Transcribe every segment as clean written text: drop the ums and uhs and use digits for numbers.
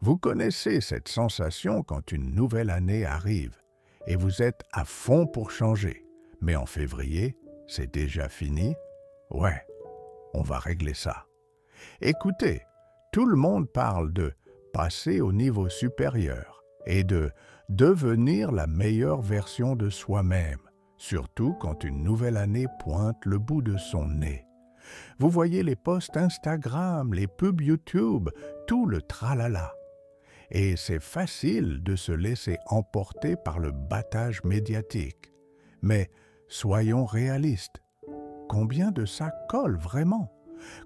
Vous connaissez cette sensation quand une nouvelle année arrive et vous êtes à fond pour changer. Mais en février, c'est déjà fini? Ouais, on va régler ça. Écoutez, tout le monde parle de passer au niveau supérieur et de devenir la meilleure version de soi-même, surtout quand une nouvelle année pointe le bout de son nez. Vous voyez les posts Instagram, les pubs YouTube, tout le tralala. Et c'est facile de se laisser emporter par le battage médiatique. Mais soyons réalistes. Combien de ça colle vraiment?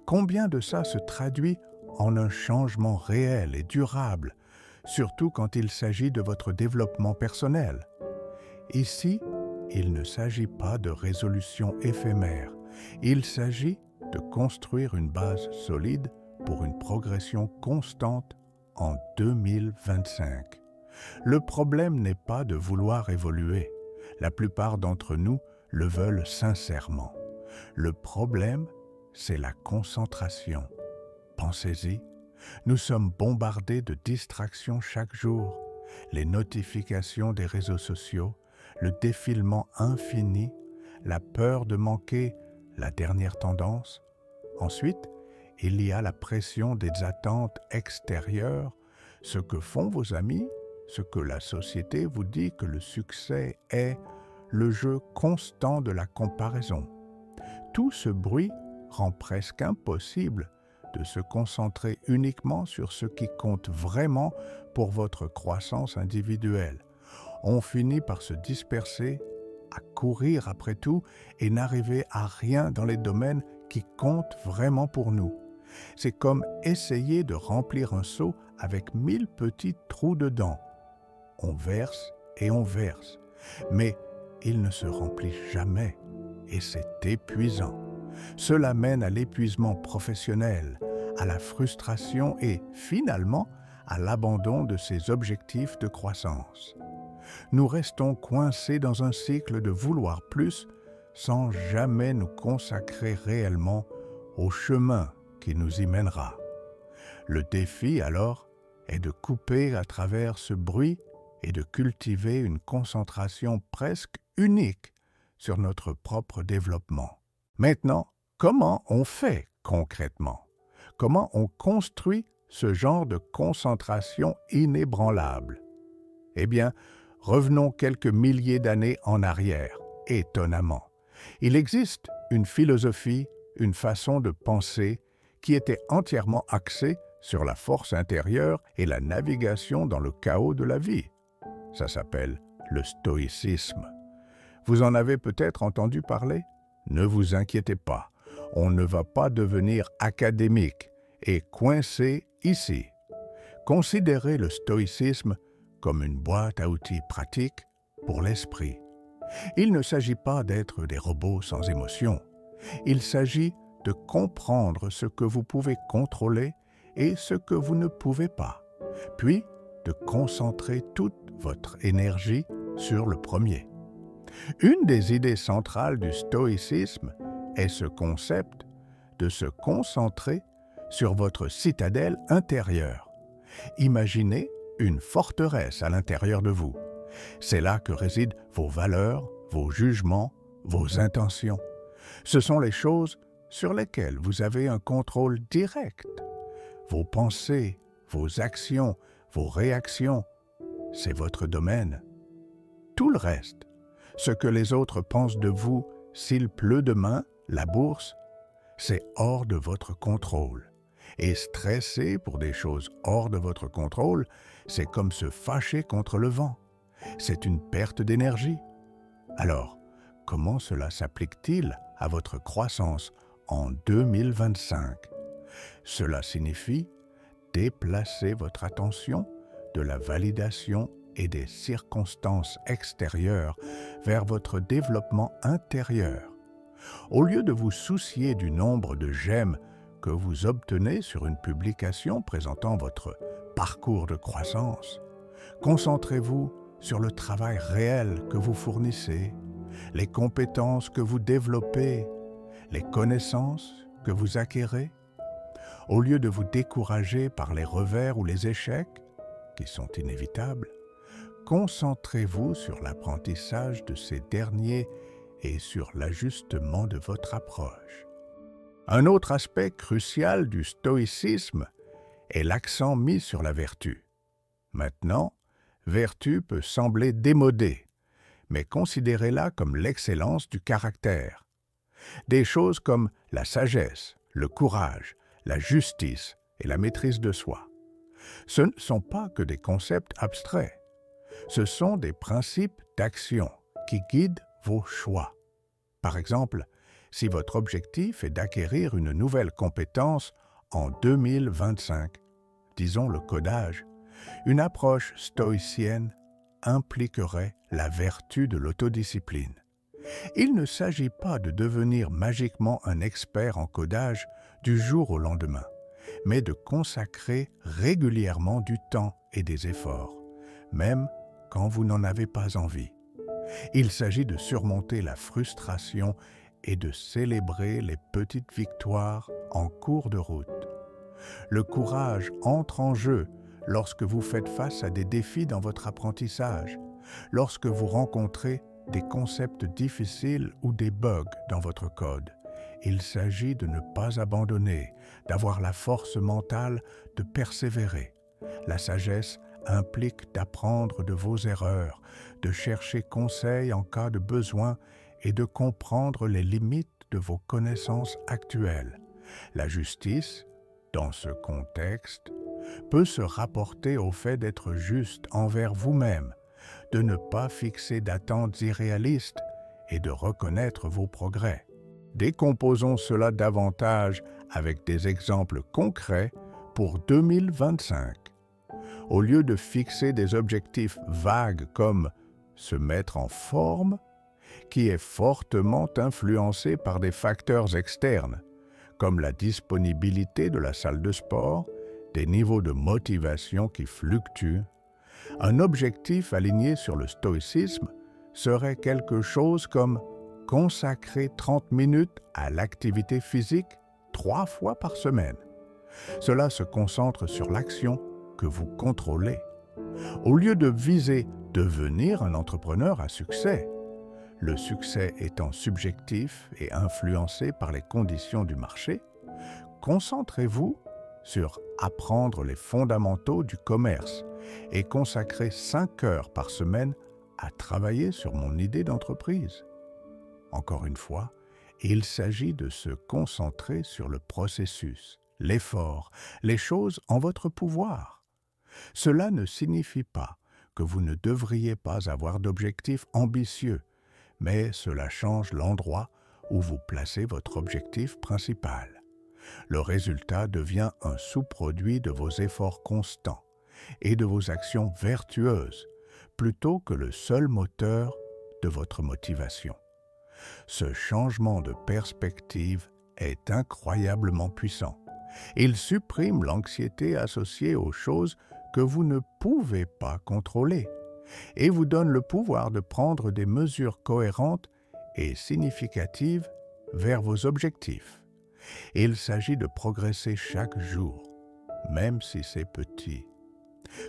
Combien de ça se traduit en un changement réel et durable, surtout quand il s'agit de votre développement personnel? Ici, il ne s'agit pas de résolutions éphémères. Il s'agit de construire une base solide pour une progression constante en 2025. Le problème n'est pas de vouloir évoluer. La plupart d'entre nous le veulent sincèrement. Le problème, c'est la concentration. Pensez-y, nous sommes bombardés de distractions chaque jour. Les notifications des réseaux sociaux, le défilement infini, la peur de manquer la dernière tendance. Ensuite, il y a la pression des attentes extérieures, ce que font vos amis, ce que la société vous dit que le succès est, le jeu constant de la comparaison. Tout ce bruit rend presque impossible de se concentrer uniquement sur ce qui compte vraiment pour votre croissance individuelle. On finit par se disperser, à courir après tout et n'arriver à rien dans les domaines qui comptent vraiment pour nous. C'est comme essayer de remplir un seau avec 1000 petits trous dedans. On verse et on verse, mais il ne se remplit jamais et c'est épuisant. Cela mène à l'épuisement professionnel, à la frustration et, finalement, à l'abandon de ses objectifs de croissance. Nous restons coincés dans un cycle de vouloir plus sans jamais nous consacrer réellement au chemin qui nous y mènera. Le défi, alors, est de couper à travers ce bruit et de cultiver une concentration presque unique sur notre propre développement. Maintenant, comment on fait concrètement? Comment on construit ce genre de concentration inébranlable? Eh bien, revenons quelques milliers d'années en arrière, étonnamment. Il existe une philosophie, une façon de penser qui était entièrement axée sur la force intérieure et la navigation dans le chaos de la vie. Ça s'appelle le stoïcisme. Vous en avez peut-être entendu parler? Ne vous inquiétez pas, on ne va pas devenir académique et coincé ici. Considérez le stoïcisme comme une boîte à outils pratique pour l'esprit. Il ne s'agit pas d'être des robots sans émotion. Il s'agit de comprendre ce que vous pouvez contrôler et ce que vous ne pouvez pas, puis de concentrer toute votre énergie sur le premier. Une des idées centrales du stoïcisme est ce concept de se concentrer sur votre citadelle intérieure. Imaginez une forteresse à l'intérieur de vous. C'est là que résident vos valeurs, vos jugements, vos intentions. Ce sont les choses sur lesquelles vous avez un contrôle direct. Vos pensées, vos actions, vos réactions, c'est votre domaine. Tout le reste, ce que les autres pensent de vous s'il pleut demain, la bourse, c'est hors de votre contrôle. Et stresser pour des choses hors de votre contrôle, c'est comme se fâcher contre le vent. C'est une perte d'énergie. Alors, comment cela s'applique-t-il à votre croissance en 2025? Cela signifie déplacer votre attention de la validation et des circonstances extérieures vers votre développement intérieur. Au lieu de vous soucier du nombre de j'aime que vous obtenez sur une publication présentant votre parcours de croissance, concentrez-vous sur le travail réel que vous fournissez, les compétences que vous développez, les connaissances que vous acquérez. Au lieu de vous décourager par les revers ou les échecs, qui sont inévitables, concentrez-vous sur l'apprentissage de ces derniers et sur l'ajustement de votre approche. Un autre aspect crucial du stoïcisme est l'accent mis sur la vertu. Maintenant, vertu peut sembler démodée, mais considérez-la comme l'excellence du caractère. Des choses comme la sagesse, le courage, la justice et la maîtrise de soi. Ce ne sont pas que des concepts abstraits. Ce sont des principes d'action qui guident vos choix. Par exemple, si votre objectif est d'acquérir une nouvelle compétence en 2025, disons le codage, une approche stoïcienne impliquerait la vertu de l'autodiscipline. Il ne s'agit pas de devenir magiquement un expert en codage du jour au lendemain, mais de consacrer régulièrement du temps et des efforts, même quand vous n'en avez pas envie. Il s'agit de surmonter la frustration et de célébrer les petites victoires en cours de route. Le courage entre en jeu lorsque vous faites face à des défis dans votre apprentissage, lorsque vous rencontrez des concepts difficiles ou des bugs dans votre code. Il s'agit de ne pas abandonner, d'avoir la force mentale de persévérer. La sagesse implique d'apprendre de vos erreurs, de chercher conseil en cas de besoin et de comprendre les limites de vos connaissances actuelles. La justice, dans ce contexte, peut se rapporter au fait d'être juste envers vous-même, de ne pas fixer d'attentes irréalistes et de reconnaître vos progrès. Décomposons cela davantage avec des exemples concrets pour 2025. Au lieu de fixer des objectifs vagues comme se mettre en forme, qui est fortement influencé par des facteurs externes, comme la disponibilité de la salle de sport, des niveaux de motivation qui fluctuent, un objectif aligné sur le stoïcisme serait quelque chose comme consacrer 30 minutes à l'activité physique 3 fois par semaine. Cela se concentre sur l'action que vous contrôlez. Au lieu de viser devenir un entrepreneur à succès, le succès étant subjectif et influencé par les conditions du marché, concentrez-vous sur apprendre les fondamentaux du commerce et consacrer 5 heures par semaine à travailler sur mon idée d'entreprise. Encore une fois, il s'agit de se concentrer sur le processus, l'effort, les choses en votre pouvoir. Cela ne signifie pas que vous ne devriez pas avoir d'objectifs ambitieux, mais cela change l'endroit où vous placez votre objectif principal. Le résultat devient un sous-produit de vos efforts constants et de vos actions vertueuses, plutôt que le seul moteur de votre motivation. Ce changement de perspective est incroyablement puissant. Il supprime l'anxiété associée aux choses que vous ne pouvez pas contrôler et vous donne le pouvoir de prendre des mesures cohérentes et significatives vers vos objectifs. Il s'agit de progresser chaque jour, même si c'est petit.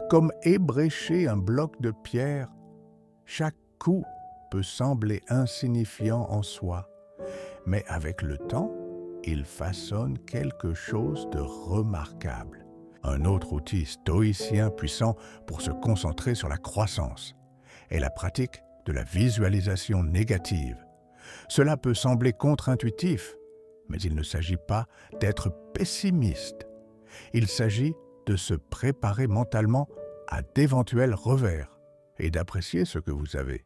Comme ébrécher un bloc de pierre, chaque coup peut sembler insignifiant en soi, mais avec le temps, il façonne quelque chose de remarquable. Un autre outil stoïcien puissant pour se concentrer sur la croissance est la pratique de la visualisation négative. Cela peut sembler contre-intuitif, mais il ne s'agit pas d'être pessimiste. Il s'agit de se préparer mentalement à d'éventuels revers et d'apprécier ce que vous avez.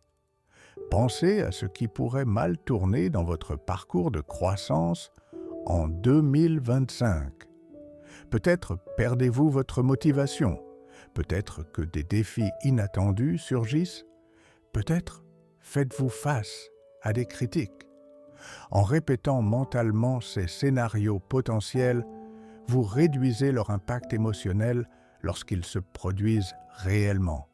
Pensez à ce qui pourrait mal tourner dans votre parcours de croissance en 2025. Peut-être perdez-vous votre motivation, peut-être que des défis inattendus surgissent, peut-être faites-vous face à des critiques. En répétant mentalement ces scénarios potentiels, vous réduisez leur impact émotionnel lorsqu'ils se produisent réellement.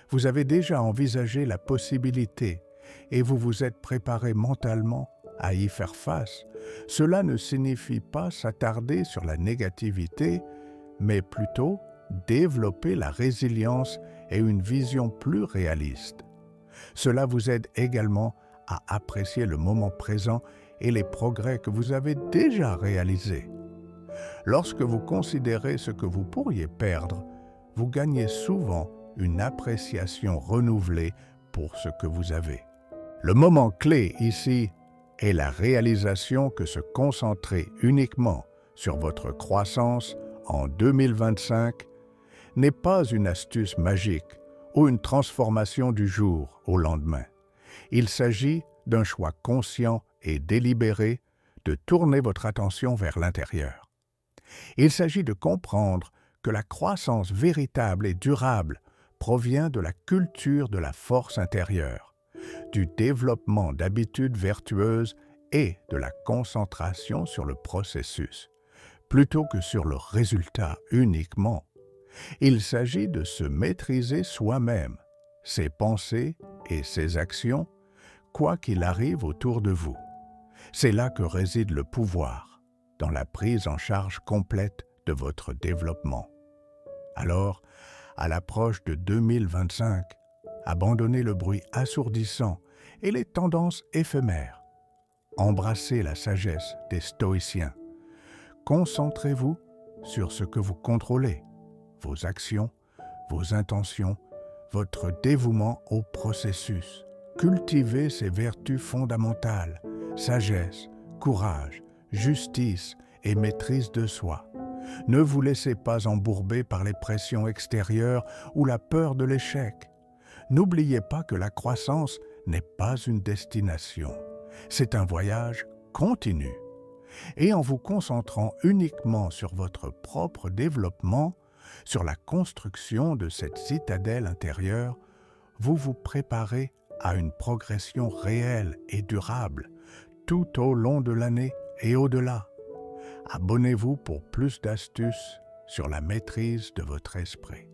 Vous avez déjà envisagé la possibilité et vous vous êtes préparé mentalement à y faire face. Cela ne signifie pas s'attarder sur la négativité, mais plutôt développer la résilience et une vision plus réaliste. Cela vous aide également à apprécier le moment présent et les progrès que vous avez déjà réalisés. Lorsque vous considérez ce que vous pourriez perdre, vous gagnez souvent une appréciation renouvelée pour ce que vous avez. Le moment clé ici est la réalisation que se concentrer uniquement sur votre croissance en 2025 n'est pas une astuce magique ou une transformation du jour au lendemain. Il s'agit d'un choix conscient et délibéré de tourner votre attention vers l'intérieur. Il s'agit de comprendre que la croissance véritable et durable provient de la culture de la force intérieure, du développement d'habitudes vertueuses et de la concentration sur le processus, plutôt que sur le résultat uniquement. Il s'agit de se maîtriser soi-même, ses pensées et ses actions, quoi qu'il arrive autour de vous. C'est là que réside le pouvoir, dans la prise en charge complète de votre développement. Alors, à l'approche de 2025, abandonnez le bruit assourdissant et les tendances éphémères. Embrassez la sagesse des stoïciens. Concentrez-vous sur ce que vous contrôlez, vos actions, vos intentions, votre dévouement au processus. Cultivez ces vertus fondamentales, sagesse, courage, justice et maîtrise de soi. Ne vous laissez pas embourber par les pressions extérieures ou la peur de l'échec. N'oubliez pas que la croissance n'est pas une destination, c'est un voyage continu. Et en vous concentrant uniquement sur votre propre développement, sur la construction de cette citadelle intérieure, vous vous préparez à une progression réelle et durable tout au long de l'année et au-delà. Abonnez-vous pour plus d'astuces sur la maîtrise de votre esprit.